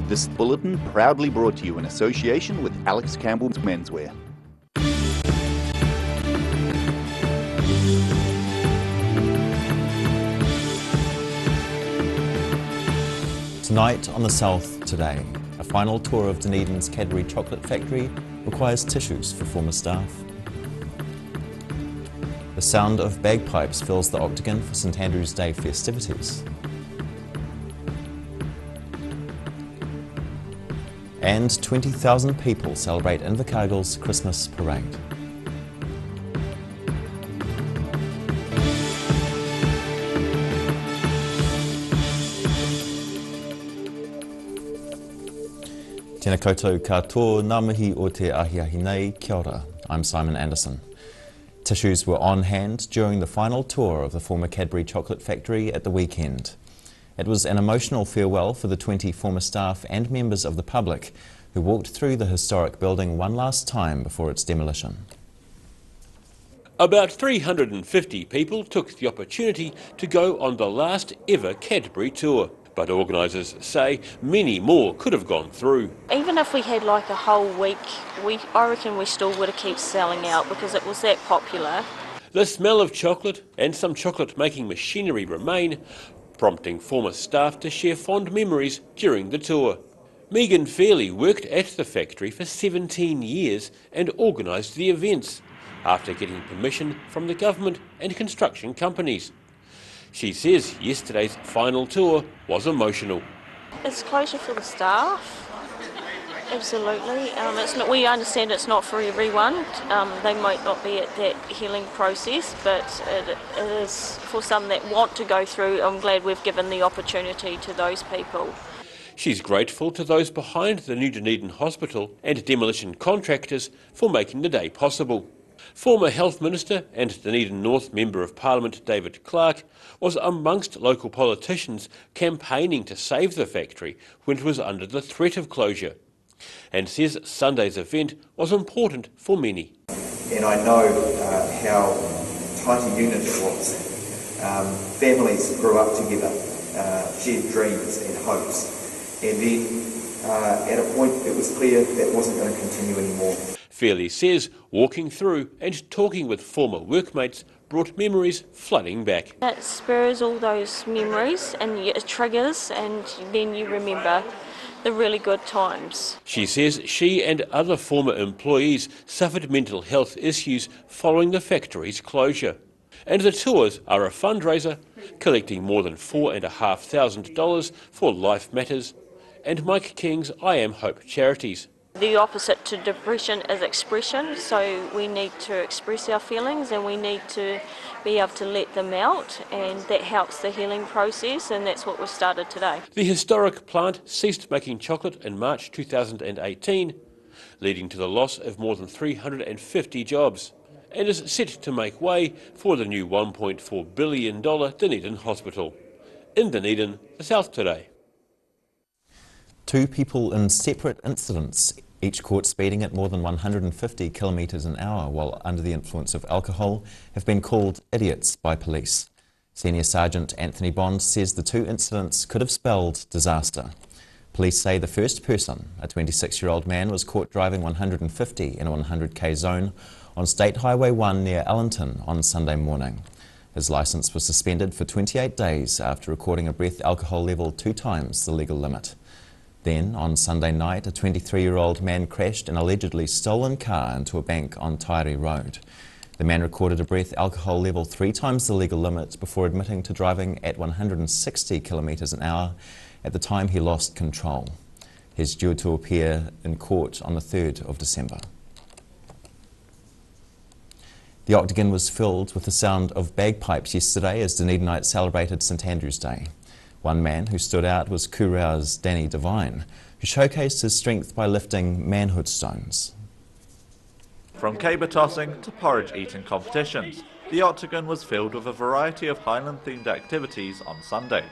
This bulletin proudly brought to you in association with Alex Campbell's Menswear. Tonight on the South Today, a final tour of Dunedin's Cadbury chocolate factory requires tissues for former staff. The sound of bagpipes fills the Octagon for St Andrew's Day festivities. And 20,000 people celebrate Invercargill's Christmas parade. Tēnā koutou katoa, ngā mihi o te ahiahi nei, kia ora. I'm Simon Anderson. Tissues were on hand during the final tour of the former Cadbury chocolate factory at the weekend. It was an emotional farewell for the 20 former staff and members of the public who walked through the historic building one last time before its demolition. About 350 people took the opportunity to go on the last ever Cadbury tour. But organisers say many more could have gone through. Even if we had like a whole week, I reckon we still would have kept selling out because it was that popular. The smell of chocolate and some chocolate making machinery remain, prompting former staff to share fond memories during the tour. Megan Fairley worked at the factory for 17 years and organised the events after getting permission from the government and construction companies. She says yesterday's final tour was emotional. It's closure for the staff, absolutely. We understand it's not for everyone. They might not be at that healing process, but it is for some that want to go through. I'm glad we've given the opportunity to those people. She's grateful to those behind the new Dunedin hospital and demolition contractors for making the day possible. Former Health Minister and Dunedin North Member of Parliament David Clark was amongst local politicians campaigning to save the factory when it was under the threat of closure, and says Sunday's event was important for many. And I know how tight a unit it was. Families grew up together, shared dreams and hopes, and then at a point it was clear that wasn't going to continue anymore. Fairley says walking through and talking with former workmates brought memories flooding back. It spurs all those memories and it triggers, and then you remember the really good times. She says she and other former employees suffered mental health issues following the factory's closure. And the tours are a fundraiser, collecting more than $4,500 for Life Matters and Mike King's I Am Hope charities. The opposite to depression is expression, so we need to express our feelings and we need to be able to let them out, and that helps the healing process, and that's what we've started today. The historic plant ceased making chocolate in March 2018, leading to the loss of more than 350 jobs, and is set to make way for the new $1.4 billion Dunedin hospital. In Dunedin, the South Today. 2 people in separate incidents, each caught speeding at more than 150 kilometres an hour while under the influence of alcohol, have been called idiots by police. Senior Sergeant Anthony Bond says the 2 incidents could have spelled disaster. Police say the first person, a 26-year-old man, was caught driving 150 in a 100k zone on State Highway 1 near Allenton on Sunday morning. His licence was suspended for 28 days after recording a breath alcohol level 2 times the legal limit. Then, on Sunday night, a 23-year-old man crashed an allegedly stolen car into a bank on Taieri Road. The man recorded a breath alcohol level 3 times the legal limit before admitting to driving at 160 kilometres an hour at the time he lost control. He's due to appear in court on the 3rd of December. The Octagon was filled with the sound of bagpipes yesterday as Dunedinites celebrated St Andrew's Day. One man who stood out was Kurau's Danny Devine, who showcased his strength by lifting manhood stones. From caber tossing to porridge eating competitions, the Octagon was filled with a variety of Highland-themed activities on Sunday.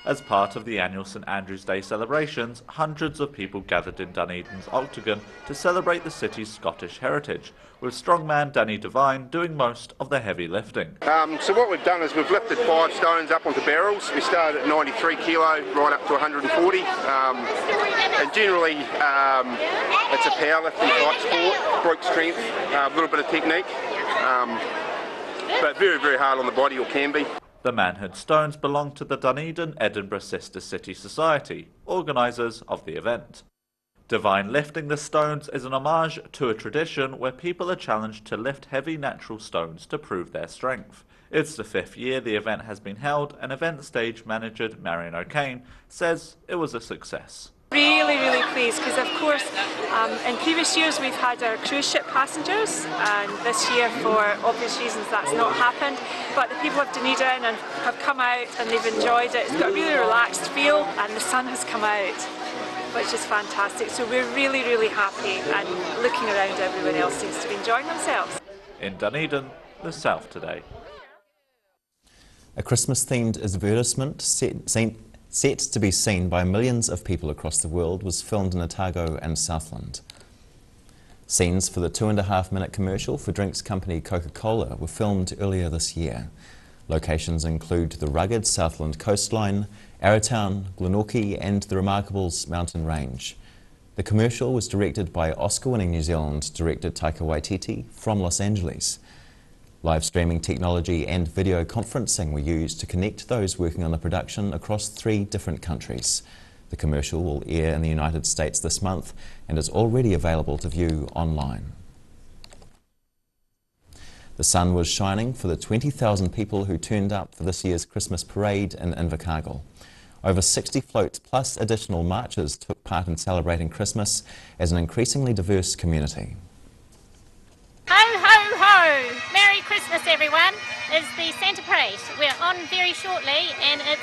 As part of the annual St Andrew's Day celebrations, hundreds of people gathered in Dunedin's Octagon to celebrate the city's Scottish heritage, with strongman Danny Devine doing most of the heavy lifting. So what we've done is we've lifted 5 stones up onto barrels. We started at 93 kilo right up to 140. And generally it's a powerlifting type sport, brute strength, a little bit of technique, but very, very hard on the body, or can be. The manhood stones belong to the Dunedin Edinburgh Sister City Society, organisers of the event. Divine lifting the stones is an homage to a tradition where people are challenged to lift heavy natural stones to prove their strength. It's the 5th year the event has been held, and event stage manager Marion O'Kane says it was a success. Really pleased, because of course in previous years we've had our cruise ship passengers, and this year for obvious reasons that's not happened, but the people of Dunedin have come out and they've enjoyed it. It's got a really relaxed feel and the sun has come out, which is fantastic, so we're really happy, and looking around everyone else seems to be enjoying themselves. In Dunedin, the South today. A Christmas-themed advertisement set to be seen by millions of people across the world was filmed in Otago and Southland. Scenes for the 2.5-minute commercial for drinks company Coca-Cola were filmed earlier this year. Locations include the rugged Southland coastline, Arrowtown, Glenorchy and the Remarkables mountain range. The commercial was directed by Oscar-winning New Zealand director Taika Waititi from Los Angeles. Live streaming technology and video conferencing were used to connect those working on the production across 3 different countries. The commercial will air in the United States this month and is already available to view online. The sun was shining for the 20,000 people who turned up for this year's Christmas parade in Invercargill. Over 60 floats plus additional marches took part in celebrating Christmas as an increasingly diverse community. Ho, ho, ho! Merry Christmas, everyone! Is the Santa Parade. We're on very shortly and it's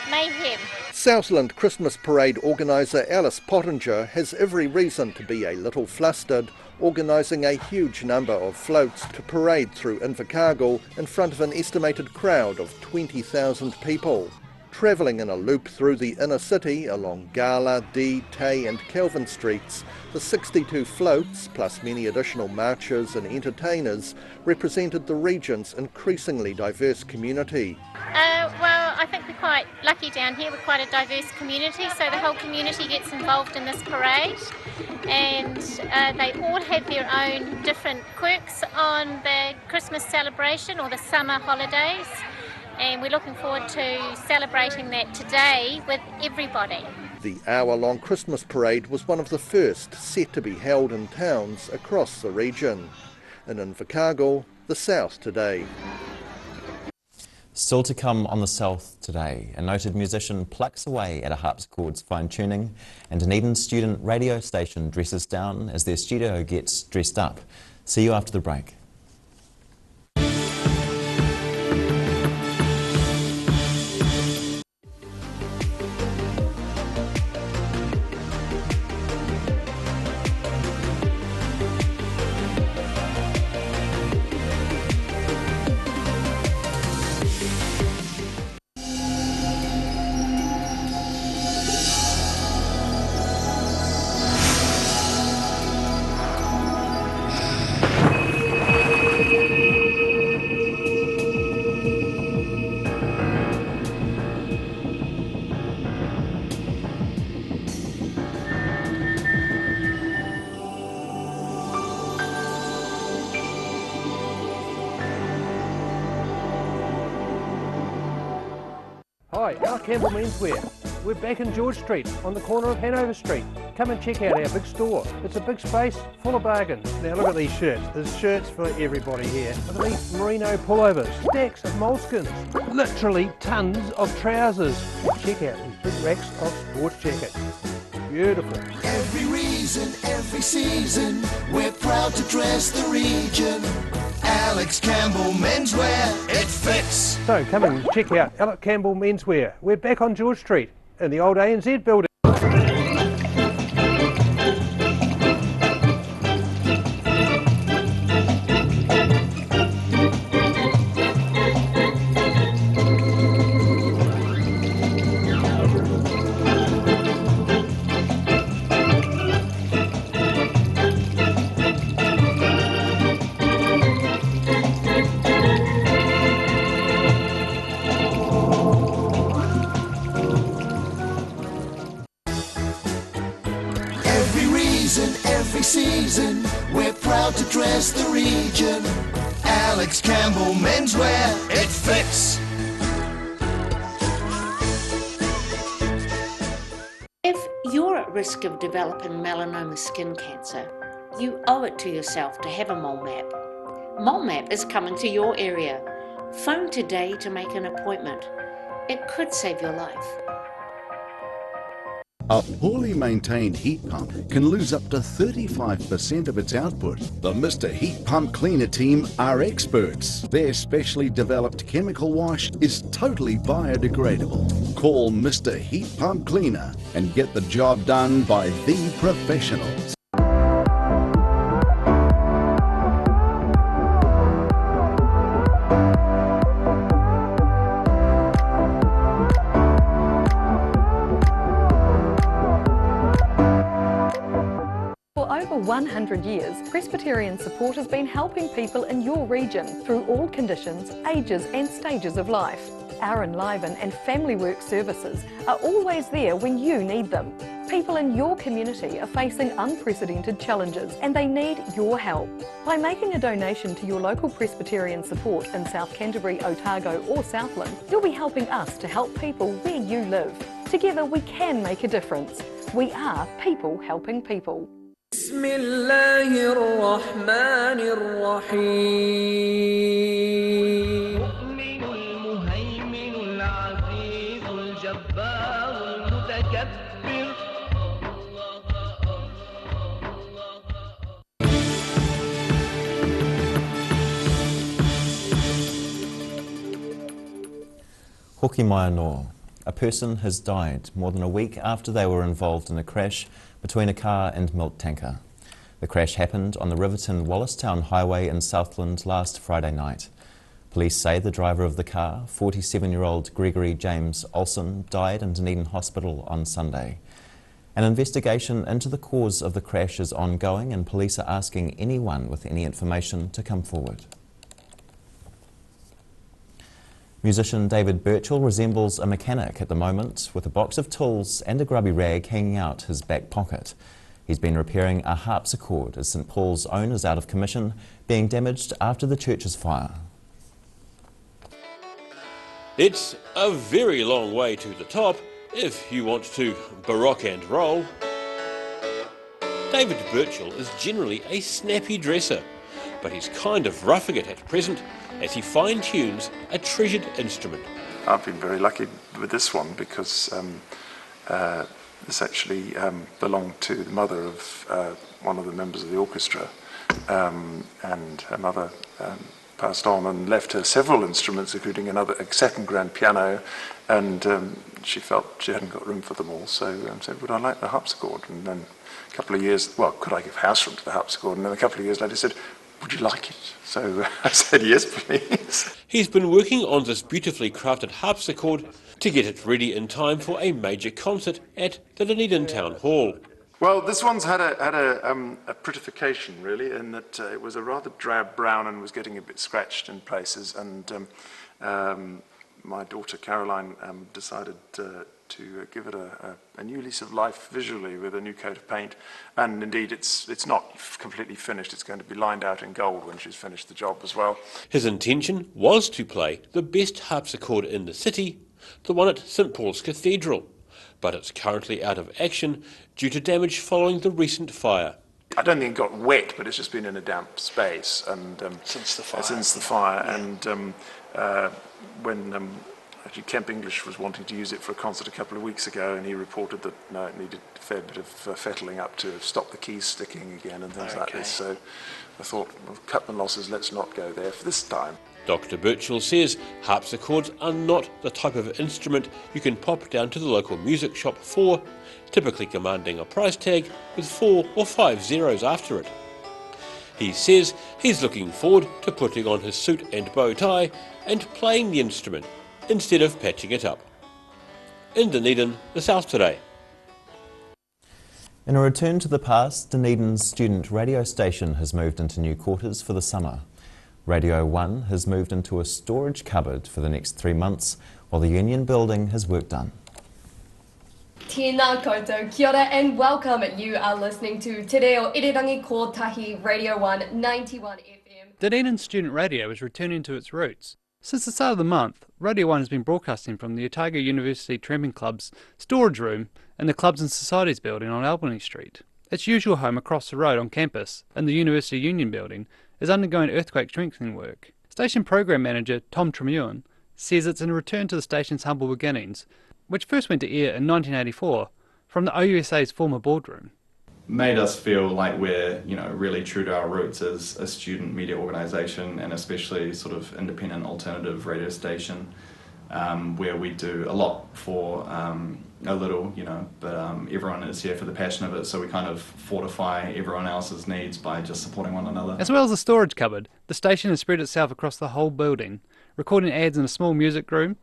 mayhem. Southland Christmas Parade organiser Alice Pottinger has every reason to be a little flustered, organising a huge number of floats to parade through Invercargill in front of an estimated crowd of 20,000 people. Travelling in a loop through the inner city along Gala, Dee, Tay and Kelvin streets, the 62 floats, plus many additional marchers and entertainers, represented the region's increasingly diverse community. Well, I think we're quite lucky down here. We're quite a diverse community, so the whole community gets involved in this parade, and they all have their own different quirks on the Christmas celebration or the summer holidays. And we're looking forward to celebrating that today with everybody. The hour-long Christmas parade was one of the first set to be held in towns across the region. In Invercargill, the South today. Still to come on the South today, a noted musician plucks away at a harpsichord's fine-tuning, and Dunedin student radio station dresses down as their studio gets dressed up. See you after the break. Hi, Campbell Menswear. We're back in George Street on the corner of Hanover Street. Come and check out our big store. It's a big space full of bargains. Now look at these shirts. There's shirts for everybody here. Look at these merino pullovers, stacks of moleskins, literally tons of trousers. Check out these big racks of sports jackets. Beautiful. Every reason, every season, we're proud to dress the region. Alex Campbell Menswear, it fits. So come and check out Alex Campbell Menswear. We're back on George Street in the old ANZ building. every season. We're proud to dress the region. Alex Campbell Menswear, it fits. If you're at risk of developing melanoma skin cancer, you owe it to yourself to have a mole map. Mole map is coming to your area. Phone today to make an appointment. It could save your life. A poorly maintained heat pump can lose up to 35% of its output. The Mr. Heat Pump Cleaner team are experts. Their specially developed chemical wash is totally biodegradable. Call Mr. Heat Pump Cleaner and get the job done by the professionals. For 100 years, Presbyterian Support has been helping people in your region through all conditions, ages and stages of life. Our Enliven and Family Work services are always there when you need them. People in your community are facing unprecedented challenges and they need your help. By making a donation to your local Presbyterian Support in South Canterbury, Otago or Southland, you'll be helping us to help people where you live. Together we can make a difference. We are people helping people. بسم الله الرحمن الرحيم المؤمن المهيمن العزيز الجبار المتكبر Hoki mai anō. A person has died more than a week after they were involved in a crash between a car and milk tanker. The crash happened on the Riverton-Wallacestown Highway in Southland last Friday night. Police say the driver of the car, 47-year-old Gregory James Olson, died in Dunedin Hospital on Sunday. An investigation into the cause of the crash is ongoing and police are asking anyone with any information to come forward. Musician David Birchall resembles a mechanic at the moment, with a box of tools and a grubby rag hanging out his back pocket. He's been repairing a harpsichord as St Paul's own is out of commission, being damaged after the church's fire. It's a very long way to the top if you want to baroque and roll. David Birchall is generally a snappy dresser, but he's kind of roughing it at present as he fine-tunes a treasured instrument. I've been very lucky with this one because this actually belonged to the mother of one of the members of the orchestra, and her mother passed on and left her several instruments, including a second grand piano, and she felt she hadn't got room for them all, so said, would I like the harpsichord? And then a couple of years, well, could I give house room to the harpsichord? And then a couple of years later said, would you like it? So I said, yes, please. He's been working on this beautifully crafted harpsichord to get it ready in time for a major concert at the Dunedin Town Hall. Well, this one's had a prettification, really, in that it was a rather drab brown and was getting a bit scratched in places, and my daughter Caroline decided to give it a new lease of life visually with a new coat of paint, and indeed it's not completely finished. It's going to be lined out in gold when she's finished the job as well. His intention was to play the best harpsichord in the city, the one at St Paul's Cathedral, but it's currently out of action due to damage following the recent fire. I don't think it got wet, but it's just been in a damp space, and since the fire, yeah. And when actually Kemp English was wanting to use it for a concert a couple of weeks ago, and he reported that no, it needed a fair bit of fettling up to stop the keys sticking again and things like this. So I thought, well, cut the losses, let's not go there for this time. Dr. Birchall says harpsichords are not the type of instrument you can pop down to the local music shop for, typically commanding a price tag with 4 or 5 zeros after it. He says he's looking forward to putting on his suit and bow tie and playing the instrument instead of patching it up. In Dunedin, the South Today. In a return to the past, Dunedin's student radio station has moved into new quarters for the summer. Radio 1 has moved into a storage cupboard for the next 3 months, while the Union building has work done. Tēnā koutou, kia ora and welcome. You are listening to Te Reo Irirangi Kotahi Radio 1 91 FM. Dunedin Student Radio is returning to its roots. Since the start of the month, Radio 1 has been broadcasting from the Otago University Tramping Club's storage room in the Clubs and Societies building on Albany Street. Its usual home across the road on campus, in the University Union building, is undergoing earthquake strengthening work. Station Program Manager Tom Tremewan says it's a return to the station's humble beginnings, which first went to air in 1984 from the OUSA's former boardroom. Made us feel like we're, really true to our roots as a student media organisation, and especially sort of independent alternative radio station, where we do a lot for a little, but everyone is here for the passion of it, so we kind of fortify everyone else's needs by just supporting one another. As well as the storage cupboard, the station has spread itself across the whole building, recording ads in a small music room,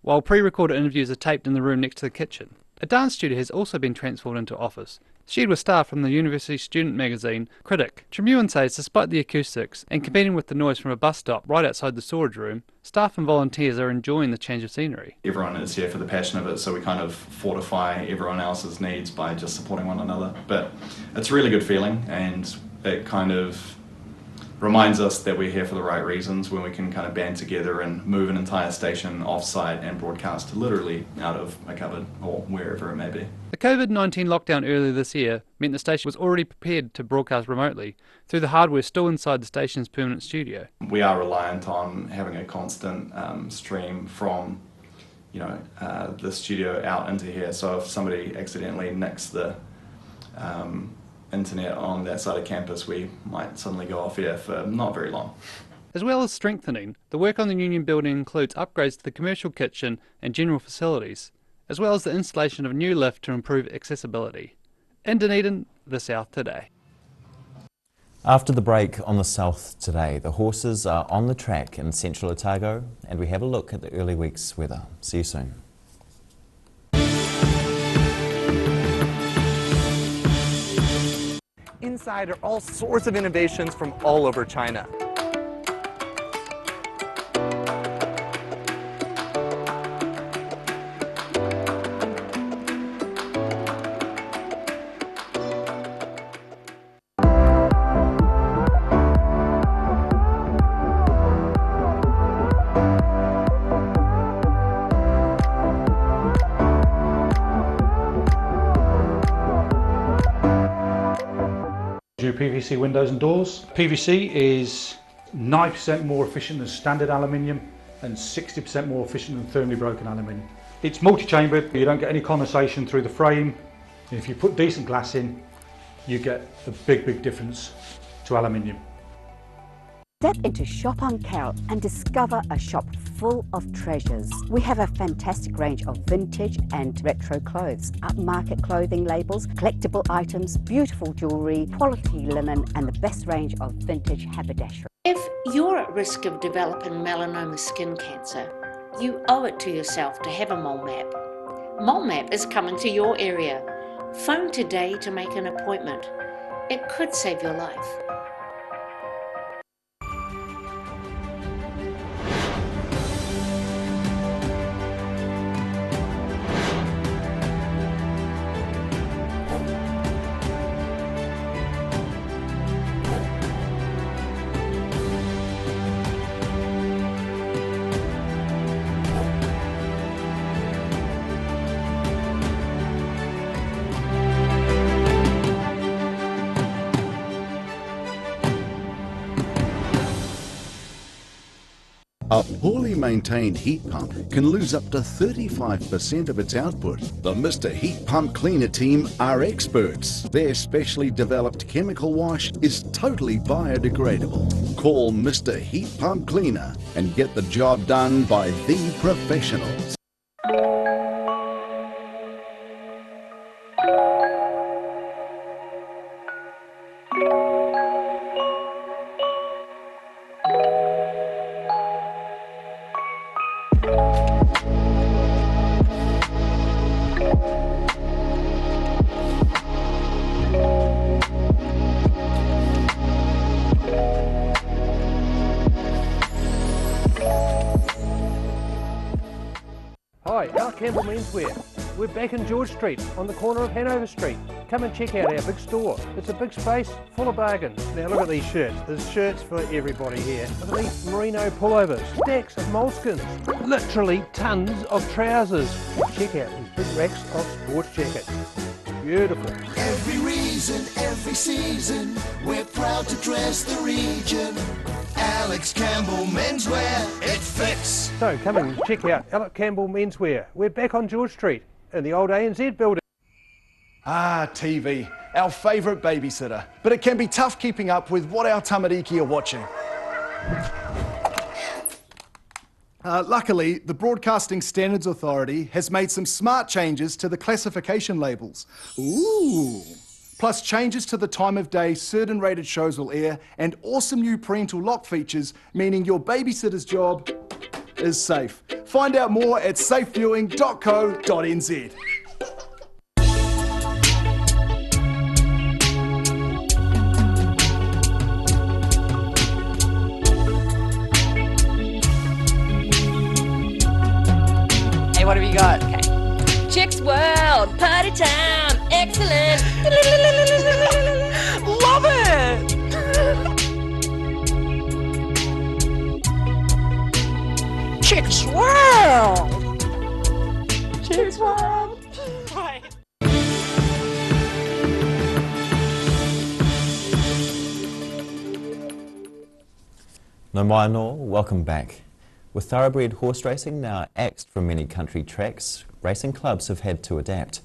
while pre-recorded interviews are taped in the room next to the kitchen. A dance studio has also been transformed into office, shared with staff from the University Student magazine Critic. Tremewan says despite the acoustics and competing with the noise from a bus stop right outside the storage room, staff and volunteers are enjoying the change of scenery. Everyone is here for the passion of it, so we kind of fortify everyone else's needs by just supporting one another. But it's a really good feeling, and it kind of reminds us that we're here for the right reasons when we can kind of band together and move an entire station off-site and broadcast literally out of a cupboard or wherever it may be. The COVID-19 lockdown earlier this year meant the station was already prepared to broadcast remotely through the hardware still inside the station's permanent studio. We are reliant on having a constant stream from the studio out into here, so if somebody accidentally nicks the internet on that side of campus, we might suddenly go off air for not very long. As well as strengthening, the work on the Union building includes upgrades to the commercial kitchen and general facilities, as well as the installation of a new lift to improve accessibility. In Dunedin, the South Today. After the break on the South Today, the horses are on the track in central Otago, and we have a look at the early week's weather. See you soon. Inside are all sorts of innovations from all over China. PVC windows and doors. PVC is 90% more efficient than standard aluminium and 60% more efficient than thermally broken aluminium. It's multi-chambered, you don't get any condensation through the frame, and if you put decent glass in, you get a big difference to aluminium. Step into Shop on Carol and discover a shop full of treasures. We have a fantastic range of vintage and retro clothes, upmarket clothing labels, collectible items, beautiful jewellery, quality linen and the best range of vintage haberdashery. If you're at risk of developing melanoma skin cancer, you owe it to yourself to have a mole map. Mole map is coming to your area. Phone today to make an appointment. It could save your life. A poorly maintained heat pump can lose up to 35% of its output. The Mr. Heat Pump Cleaner team are experts. Their specially developed chemical wash is totally biodegradable. Call Mr. Heat Pump Cleaner and get the job done by the professionals. Hi, Al Campbell Menswear. We're back in George Street on the corner of Hanover Street. Come and check out our big store. It's a big space full of bargains. Now look at these shirts. There's shirts for everybody here. Look at these merino pullovers, stacks of moleskins, literally tons of trousers. Check out these big racks of sports jackets. Beautiful. Every reason, every season, we're proud to dress the region. Alex Campbell Menswear, it fits. So come and check out Alex Campbell Menswear. We're back on George Street in the old ANZ building. Ah, TV, our favourite babysitter. But it can be tough keeping up with what our tamariki are watching. Luckily, the Broadcasting Standards Authority has made some smart changes to the classification labels. Ooh! Plus changes to the time of day certain rated shows will air, and awesome new parental lock features, meaning your babysitter's job is safe. Find out more at safeviewing.co.nz. Hey, what have you got? Okay. Chicks World, party time, excellent. Love it! Chicks World! Chicks World! Right. No mai no, welcome back. With thoroughbred horse racing now axed from many country tracks, racing clubs have had to adapt.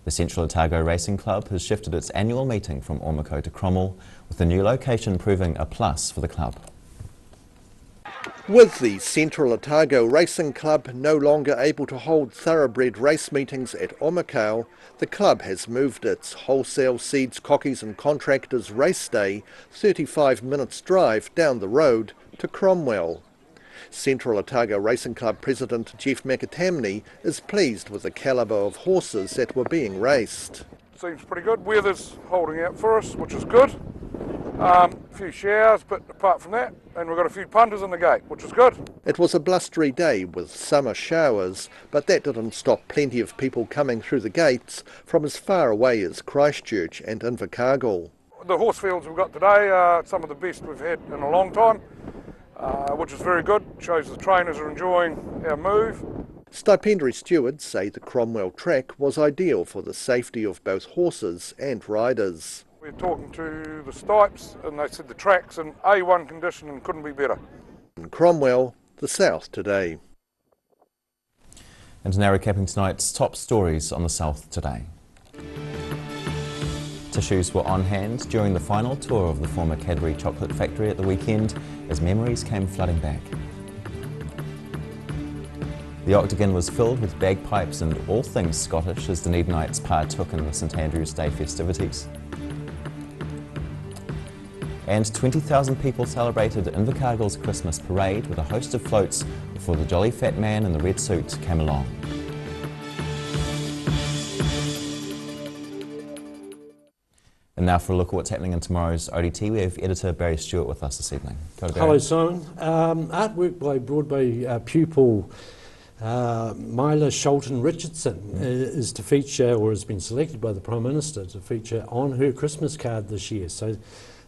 The Central Otago Racing Club has shifted its annual meeting from Ormeco to Cromwell, with the new location proving a plus for the club. With the Central Otago Racing Club no longer able to hold thoroughbred race meetings at Ormeco, the club has moved its wholesale seeds, cockies and contractors race day 35 minutes drive down the road to Cromwell. Central Otago Racing Club President Jeff McAtamney is pleased with the calibre of horses that were being raced. Seems pretty good. Weather's holding out for us, which is good. A few showers, but apart from that, and we've got a few punters in the gate, which is good. It was a blustery day with summer showers, but that didn't stop plenty of people coming through the gates from as far away as Christchurch and Invercargill. The horse fields we've got today are some of the best we've had in a long time. Which is very good, shows the trainers are enjoying our move. Stipendiary stewards say the Cromwell track was ideal for the safety of both horses and riders. We're talking to the Stipes and they said the track's in A1 condition and couldn't be better. In Cromwell, the South Today. And now recapping tonight's top stories on the South Today. Tissues were on hand during the final tour of the former Cadbury chocolate factory at the weekend as memories came flooding back. The Octagon was filled with bagpipes and all things Scottish as Dunedinites partook in the St Andrew's Day festivities. And 20,000 people celebrated Invercargill's Christmas parade with a host of floats before the jolly fat man in the red suit came along. And now for a look at what's happening in tomorrow's ODT, we have editor Barry Stewart with us this evening. Hello Simon. Artwork by Broadway pupil Myla Sholton Richardson is to feature, or has been selected by the Prime Minister to feature on her Christmas card this year. So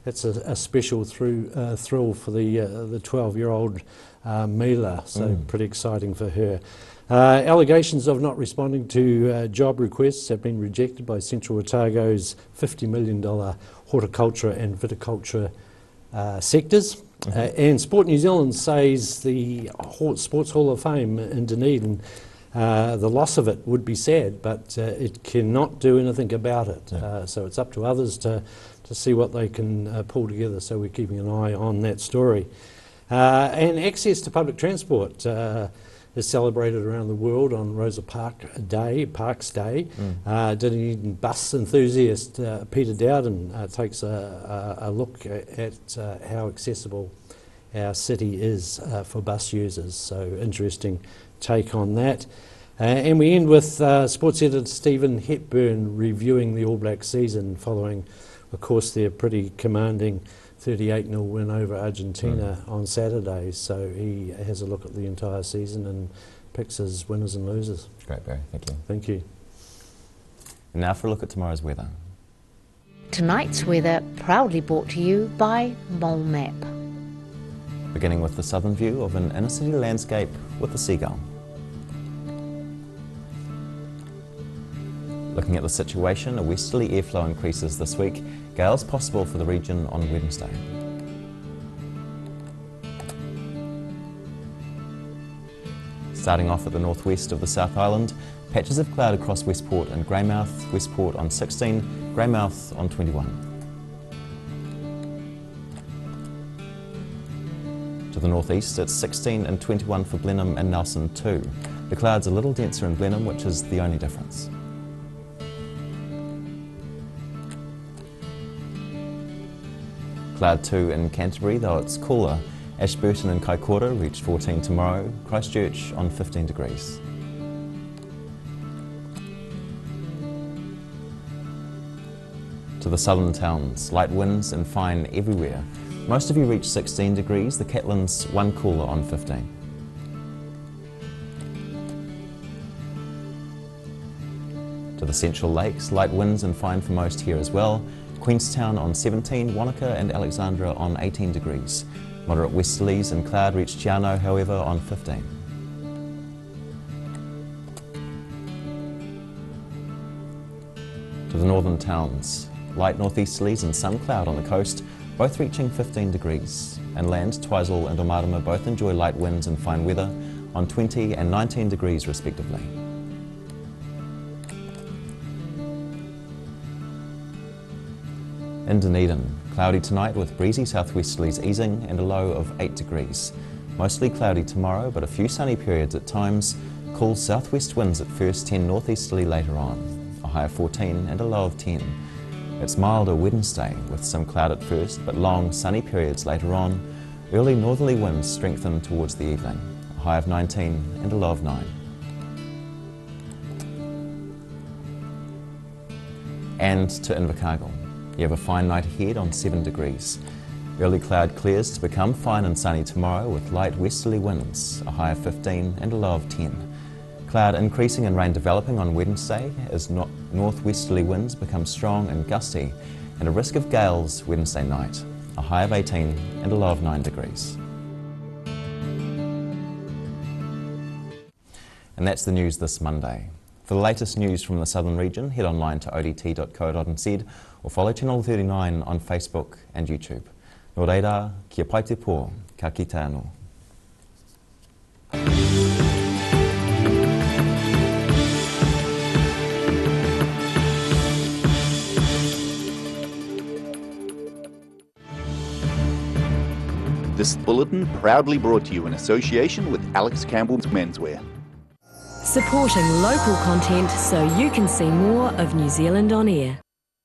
that's a special thrill for the 12-year-old Myla, so pretty exciting for her. Allegations of not responding to job requests have been rejected by Central Otago's $50 million horticulture and viticulture sectors. And Sport New Zealand says the Sports Hall of Fame in Dunedin, the loss of it would be sad, but it cannot do anything about it. So it's up to others to see what they can pull together, so we're keeping an eye on that story. And access to public transport is celebrated around the world on Rosa Parks Day. Dunedin bus enthusiast Peter Dowden takes a look at how accessible our city is for bus users. So interesting take on that. And we end with sports editor Stephen Hepburn reviewing the All Black season following, of course, their pretty commanding 38-0 win over Argentina on Saturday. So he has a look at the entire season and picks his winners and losers. Great, Barry. Thank you. Thank you. And now for a look at tomorrow's weather. Tonight's weather proudly brought to you by Mole Map. Beginning with the southern view of an inner city landscape with the seagull. Looking at the situation, a westerly airflow increases this week. Gales possible for the region on Wednesday. Starting off at the northwest of the South Island, patches of cloud across Westport and Greymouth, Westport on 16, Greymouth on 21. To the northeast, it's 16 and 21 for Blenheim and Nelson too. The clouds are a little denser in Blenheim, which is the only difference. Cloud 2 in Canterbury, though it's cooler. Ashburton and Kaikoura reach 14 tomorrow, Christchurch on 15 degrees. To the southern towns, light winds and fine everywhere. Most of you reach 16 degrees, the Catlins one cooler on 15. To the Central Lakes, light winds and fine for most here as well. Queenstown on 17, Wanaka and Alexandra on 18 degrees. Moderate westerlies and cloud reach Chiano, however, on 15. To the northern towns, light northeasterlies and some cloud on the coast, both reaching 15 degrees. And land, Twizel and Omarama both enjoy light winds and fine weather on 20 and 19 degrees respectively. In Dunedin, cloudy tonight with breezy southwesterlies easing and a low of 8 degrees. Mostly cloudy tomorrow, but a few sunny periods at times. Cool southwest winds at first, 10 northeasterly later on. A high of 14 and a low of 10. It's milder Wednesday with some cloud at first, but long sunny periods later on. Early northerly winds strengthen towards the evening. A high of 19 and a low of 9. And to Invercargill. You have a fine night ahead on 7 degrees. Early cloud clears to become fine and sunny tomorrow with light westerly winds, a high of 15 and a low of 10. Cloud increasing and rain developing on Wednesday as northwesterly winds become strong and gusty, and a risk of gales Wednesday night, a high of 18 and a low of 9 degrees. And that's the news this Monday. For the latest news from the southern region, head online to odt.co.nz or follow Channel 39 on Facebook and YouTube. Nō reira, kia pai te pō, ka kite anō. This bulletin proudly brought to you in association with Alex Campbell's Menswear. Supporting local content so you can see more of New Zealand on air.